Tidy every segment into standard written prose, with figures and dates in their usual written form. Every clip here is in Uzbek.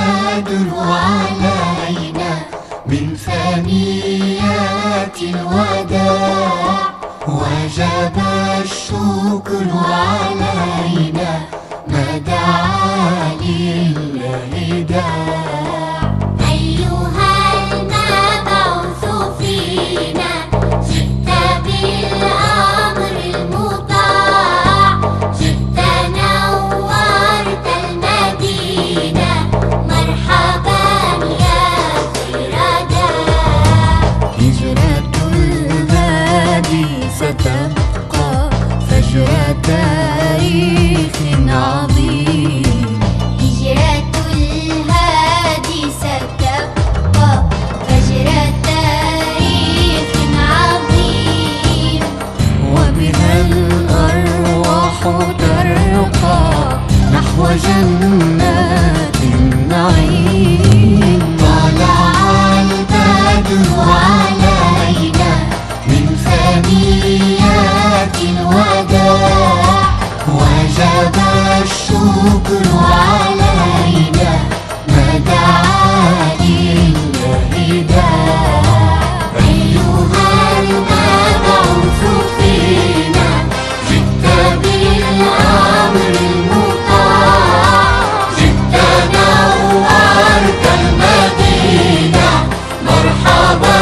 البدر علينا من ثنيات الوداع وجب الشكر علينا ما دعا لله داع أيها المبعوث فينا جئت بالأمر المطاع جئت نورت المدينة مرحبا يا خير داع هجرة الهادي ستبقى فجر تاريخ عظيم هجرة الهادي ستبقى فجر تاريخ عظيم وبها الأرواح ترقى نحو جنات النعيم طلع البدر علينا من ثنيات الوداع وجب الشكر علينا ما دعا لله داع أيها المبعوث فينا جئت بالأمر المطاع جئت نورت المدينة مرحبا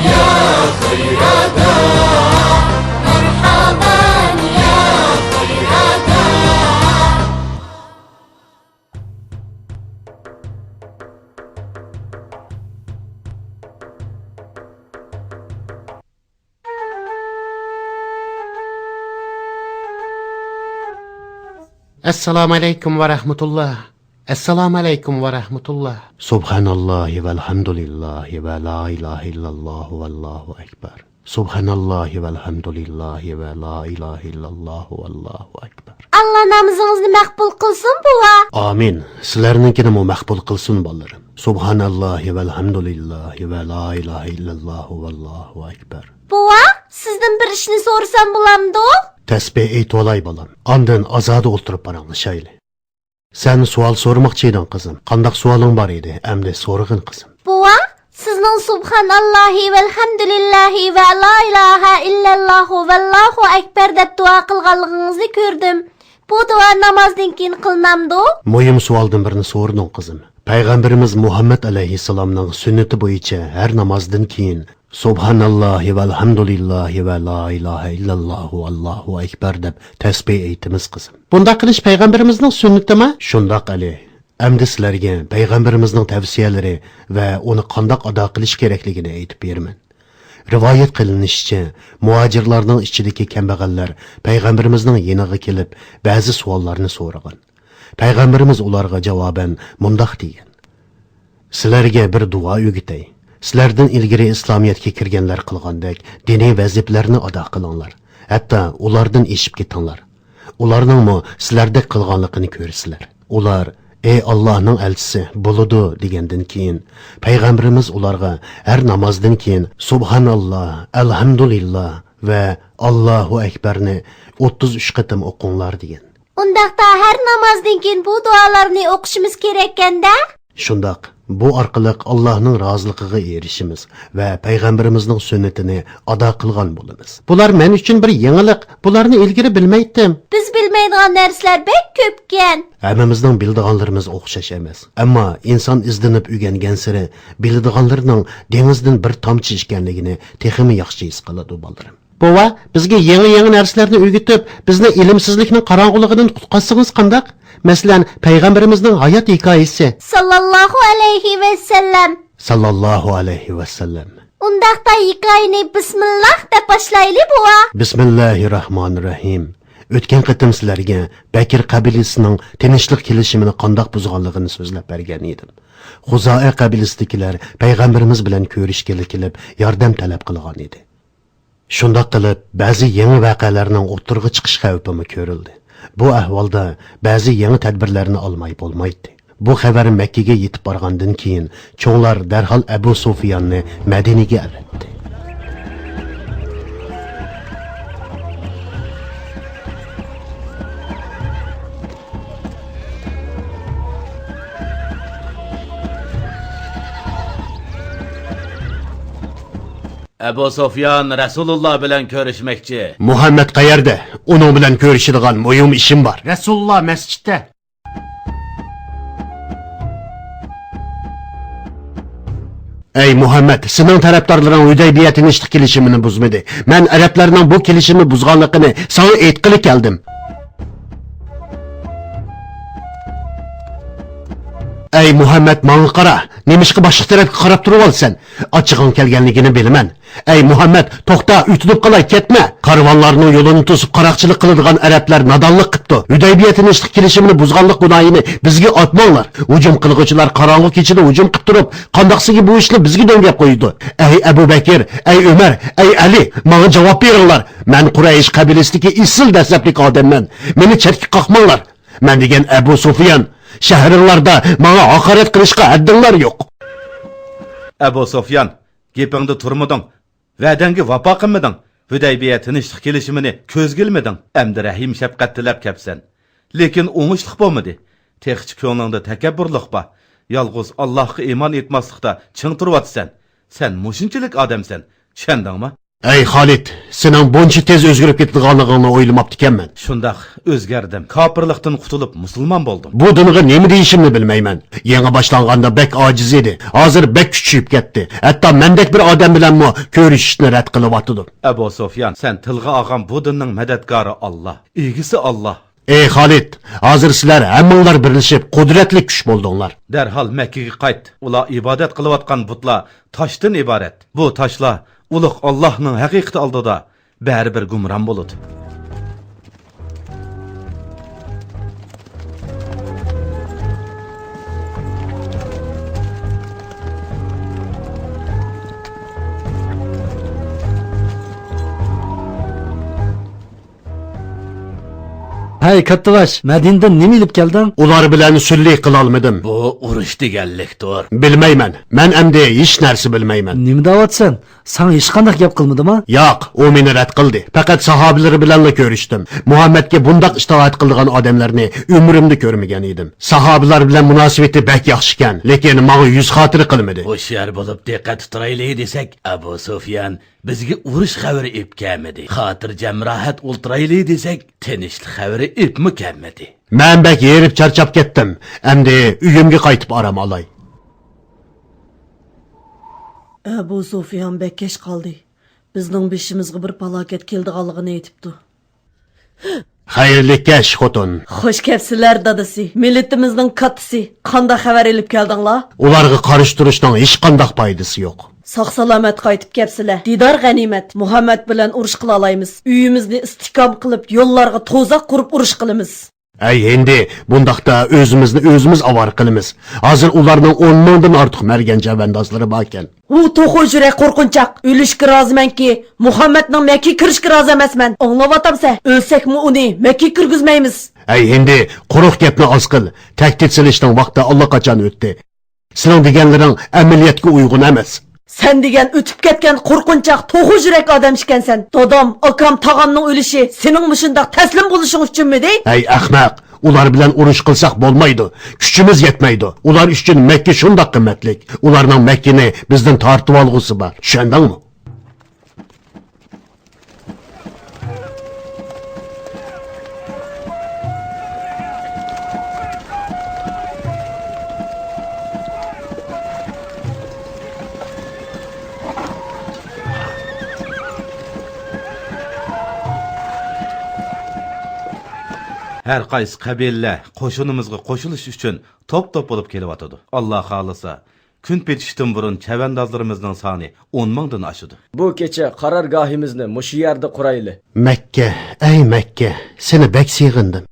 يا خير داع مرحبا يا خير داع Assalomu alaykum va rahmatulloh. Assalomu alaykum va rahmatulloh. Subhanallohi valhamdulillahi va la ilaha illalloh vallohu akbar. Subhanallohi valhamdulillahi va la ilaha illalloh vallohu akbar. Allah namazınızı makbul kılsın buva. Amin. Sizlarninkini mo maqbul qilsin bolalarım. Subhanallohi valhamdulillahi va la ilaha illalloh vallohu akbar. Buva, sizden bir işini sorsam bulamdı o? Tasbih aytib olay bolam. Ondan azoda o'ltirib baranglaşayli. Sen savol so'ramoqchi eding qizim. Qandaq savoling bor edi? Endi so'rag'in qizim. Buva, sizning subhanallahi velhamdülillahi ve la ilahe illallah vallahu ekber deb dua qilganligingizni ko'rdim. Bu dua namazdan keyin qilinamdi o? Muhim savoldan birini so'rdim qizim. Payg'ambarimiz Muhammad alayhissalomning sunnati bo'yicha har namozdan keyin Subhanallohi valhamdulillahi va la ilaha illalloh vallohu akbar deb tasbih aytamiz qizim. Bunda qilish payg'ambarimizning sunnatimi? Shundoq ali. Endi sizlarga payg'ambarimizning tavsiyalari va uni qandoq ado qilish kerakligini aytib beraman. Rivoyat qilinishicha, muhojirlarning ichidagi kambag'allar payg'ambarimizning yeniga kelib, ba'zi savollarni so'ragan. Payg'ambarimiz ularga javoban mundoq degan: "Sizlarga bir duo o'gitay. Sizlardan ilgari islomiyatga kirganlar qilgandek diniy vazifalarni ado qilinglar. Hatto ulardan eshib ketinglar. Ularning mo sizlardek qilganligini ko'rsizlar. Ular ey Allohning elchisi bo'ladi degandan keyin payg'ambarimiz ularga har namozdan keyin subhanalloh, alhamdulillah va Allohu akbarni 33 qatim o'qinglar degan. Undaqda her namazdan keyin bu dualarni o'qishimiz kerak-kanda? Shundoq, bu orqali Allohning roziligiga erishimiz va payg'ambarimizning sunnatini ado qilgan bo'lamiz. Bular men uchun bir yangilik. Bularni ilgari bilmaydim. Biz bilmaydigan narsalar bek ko'pkan. Hammamizning bildiganlarimiz o'xshash emas. Ammo inson izlanib o'rgangan sari bildiganlarning dengizdan bir tomchi ekanligini texmi yaxshi his qiladi bolalar. Bova, bizga yangi narsalarni o'rgatib, bizni ilmsizlikning qorong'uligidan qutqazsangiz qanday? Masalan, payg'ambarimizning hayot hikoyasi. Sallallahu alayhi ve sellem. Sallallahu alayhi ve sellem. Undaqda hikoyani bismillah deb boshlayli buva. Bismillahirrahmanirrahim. O'tgan qatim sizlarga Bakir qabilasining tinchlik kelishimini qandoq buzganligini so'zlab bergan edim. Xuzoa qabilasidagilar payg'ambarimiz bilan ko'rishga kelib, yordam talab qilgan edi. Shundoq qilib, ba'zi yangi voqealarning o'tirg'i chiqish xavfi ko'rildi. Bu ahvolda ba'zi yangi tadbirlarni olmay bo'lmaydi. Bu xabar Makkaga yetib borgandan keyin cho'nglar darhol Abu Sufyonni Madinaga avatdi. Ebu Sofyan Resulullah bilan ko'rishmoqchi. Muhammed qayerda? Onun bilan ko'rishadigan muhim ishim bor. Rasululloh masjidda. Ey Muhammed, senin taraftarların Hudaybiye tinchlik kelishimini buzmadı. Men Araplarning bu kelishimni buzganligini sana aytqili keldim. Ey Muhammed, manga qara. Nemishqa boshqa tarafga qarab turib olsan? Ochig'ing kelganligini bilaman. Ey Muhammed, to'xta, utilib qolay, ketma. Karvonlarning yo'lini to'sib qaroqchilik qiladigan arablar nadonlik qildi. Hudaybiya tinchlik kelishimini buzganlik gunohini bizga otmanglar. Hujum qilguvchilar qorong'u kechida hujum qilib turib, qandoqsigi bu ishni bizga dengab qo'ydi. Ey Abu Bakr, ey Umar, ey Ali, menga javob beringlar. Men Quraysh qabilasidagi isil dastlablik odamman. Meni chetga qoqmanglar. Men degan Abu Sufyan, shahringlarda menga haqorat qilishga haddinglar yo'q. Ebu Sofyan, gepingda turmading, va'dangga vafo qilmading. Hudaybiya tinchlik kelishimini ko'zga ilmading. Endi rahim shafqat tilab kelsan. Lekin o'ngishlik bo'lmadi. Texchi ko'nglingda takabburlik bor. Yolg'iz Allohga iymon etmaslikda ching turibsan. Sen mushunchalik odamsan. Tushundingmi? Ey Xolid, sening buncha tez o'zgarib ketganligingni o'ylamabdi ekanman. Shundoq o'zgardim. Kofirlikdan qutulib musulmon bo'ldim. Bu dinga nima deyishimni bilmayman. Yangi boshlanganda bek ojiz edi. Hozir bek kuchayib ketdi. Hatto mendek bir odam bilanmi ko'rishishni rad qilyapti. Abu Sofyan, sen tilga olgan bu dinning madadkori Alloh, egisi Alloh. Ey Xolid, hozir sizlar hammanglar birlashib qudratli kuch bo'ldinglar. Darhol Makkaga qayt. Ular ibodat qilayotgan butlar toshdan iborat. Bu toshlar ulug' Allohning haqiqati oldida baribir gumron bo'ladi. Hey Kattavaş, Madindan nima ilib kelding? Ular bilan sullik qila olmadim. Bu urush deganlikdir. Bilmayman. Men endi hech narsa bilmayman. Nima deyapsan? Sen hech qanday gap qilmadimi? Yo'q, u meni rad qildi. Faqat sahobalari bilan ko'rishdim. Muhammadga bundoq itoat qilgan odamlarni umrimda ko'rmagan edim. Sahobalar bilan munosabati bak yaxshi ekan, lekin menga yuz xotiri qilmadi. Ho'shyor bo'lib diqqat turaylik desak, Abu Sufyan bizga urush xabari epkamidi. Xotirjam rohat o'ltiraylik desak, tinchlik xabari epmi kelmadi. Men bak yerib charchab ketdim. Endi uyimga qaytib orom olay. Abu Sufyan bek kech qoldi. Bizning beshimizga bir falokat keldiganligini aytibdi. Xayrli kech xotin. Xo'sh kelibsizlar dadasi. Millatimizning kattasi. Qanday xabar olib keldinglar? Ularga qarshi turishning hech qanday foydasi yo'q. Sog' salomat qaytib kelibsizlar. Didor g'animat. Muhammad bilan urush qila olamiz. Uyimizni istikam qilib, yo'llarga to'zaq qurib urush qilamiz. Ey endi bundaqda o'zimizni o'zimiz avar qilamiz. Hozir ularning 10 mingdan ortiq mergan javandozlari bor ekan. U to'g'ri yurak qo'rqinchoq. O'lishga rozimanki, Muhammadning Makka kirishga rozi emasman. Anglayotamsa, o'lsakmi uni Makka kirgizmaymiz. Ey endi quruq gapni oz qil. Tahdid silishning vaqti allaqachon o'tdi. Sening deganlaring amaliyotga uyg'un emas. Sen degan o'tib ketgan qo'rqinchoq to'g'ri yurak odam ekansan. Dodam, akam, tog'amning o'lishi sening mushundaq taslim bo'lishing uchunmi dey? Ey ahmoq, ular bilan urush qilsak bo'lmaydi. Kuchimiz yetmaydi. Ular uchun Makka shundoq qimmatlik. Ularning Makkani bizdan tortib olg'usi bor. Tushundingmi? Her qaysi qabila qo'shinimizga qo'shilish uchun top-top bo'lib kelyotdi. Alloh xolisa, kun petishdan burun chavandozlarimizning soni 10 mingdan oshdi. Bu kecha qarorgohimizni mushu yerda qurayli. Makka, ey Makka, seni bek sig'indim.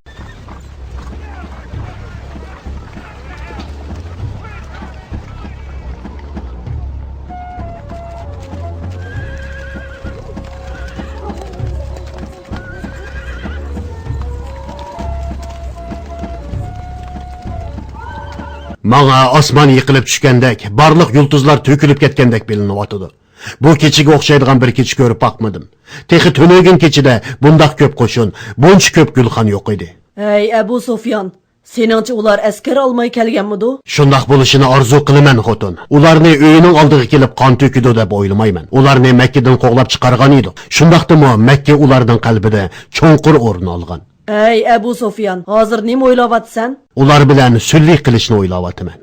Manga osmon yiqilib tushgandek, barliq yulduzlar to'kilib ketgandek bilinyotdi. Bu kechiga o'xshaydigan bir kech ko'rib boqmadim. Texi to'nogin kechida bundoq ko'p qo'shin, buncha ko'p gulxon yo'q edi. Ey Abu Sufyan, Seningcha ular askar olmay kelganmidi? Shundoq bo'lishini orzu qilaman, xotin. Ularni uyining oldiga kelib qon to'kidi deb o'ylamayman. Ularni Makkadan qo'g'lab chiqargan edi. Shundoqdimi Makka ularning qalbida cho'nqur o'rin olgan. Ey Abu Sufyan, hozir nima o'ylayapsan? Ular bilan sulh qilishni o'ylayapman.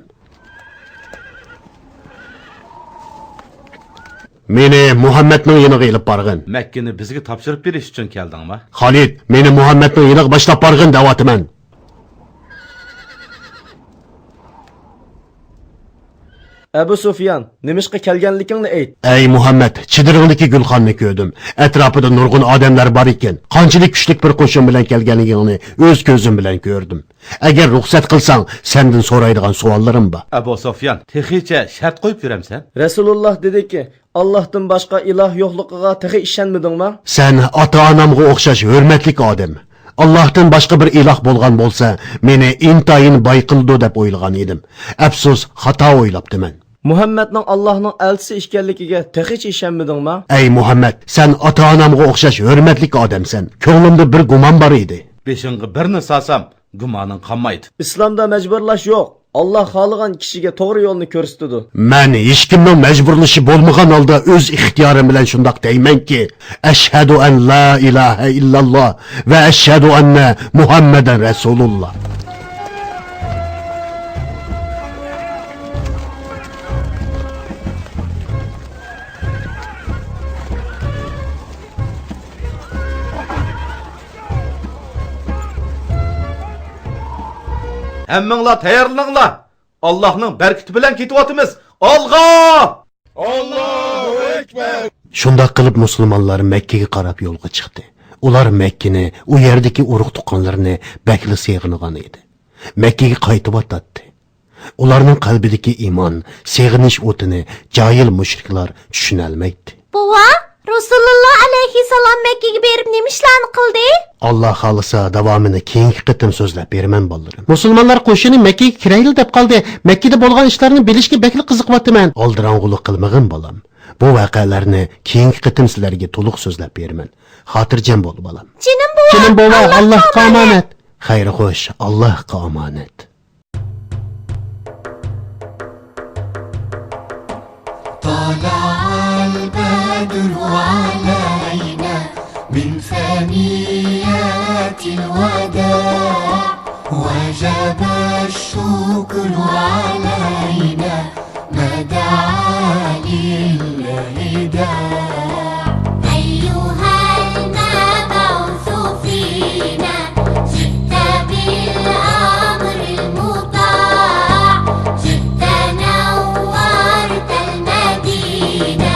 Meni Muhammadning yoniga elib borgin. Makkani bizga topshirib berish uchun keldingmi? Xolid, meni Muhammadning yoniga boshlab borgin deyapman. Abu Sufyan, nimishqa kelganligingni ayt. Ey Muhammad, chidiringdagi gulxonni ko'rdim. Atrofida nurg'un odamlar bor ekan. Qanchalik kuchli bir qo'shin bilan kelganligingni o'z ko'zim bilan ko'rdim. Agar ruxsat qilsang, sendan so'raydigan savollarim bor. Abu Sufyan, texicha shart qo'yib yuramsan? Rasululloh dediki, Allohdan boshqa iloh yo'qligiga tehi ishonmadingmi? Sen ota-onamga o'xshash hurmatli odam. Allohdan boshqa bir iloh bo'lgan bo'lsa, meni intayin boy qildi deb o'ylagan edim. Afsus, xato o'ylabdiman. Muhammadning Allohning elchisi ekanligiga tehicha ishonmadingmi? Ey Muhammad, sen ota-onamga o'xshash hurmatli odamsan. Ko'nglimda bir gumon bor edi. Beshingga birni salsam, gumoning qolmaydi. Islomda majburlash yo'q. Allah xohlagan kishiga to'g'ri yo'lni ko'rsatadi. Men hech kimning majburlashi bo'lmagan holda o'z ixtiyorim bilan shundoq deymanki, ashhadu an la ilaha illalloh va ashhadu anna Muhammadan rasululloh. Hammanglar tayyorlaninglar. Allohning barkati bilan ketyapmiz. Olg'a! Allohu akbar. Shundoq qilib musulmonlar Makkaga qarab yo'lga chiqdi. Ular Makkani, u yerdagi urug' tuqqanlarni bakli seg'ingan edi. Makkaga qaytib o'tdi. Ularning qalbidagi iymon, seg'inish o'tini jahil mushriklar tushuna olmaydi. Bova, Rasululloh alayhissalom Makkaga berib nima ishlarni qildi? Alloh xolisa davomini keyingi qitim so'zlab beraman bolalarim. Musulmonlar qo'shini Makkaga kirayli deb qoldi. Makkada bo'lgan ishlarni bilishga bekli qiziqyapman. Oldirang'ulik qilmag'in bolam. Bu voqealarni keyingi qitim sizlarga to'liq so'zlab beraman. Xotirjam bo'l bolam. Jinim bova, Allohga omonat. Xayr xo'sh, Allohga omonat. طلع البدر علينا من ثنيات الوداع وجب الشكر علينا ما دعا لله داع أيها المبعوث فينا جئت بالأمر المطاع جئت نورت المدينة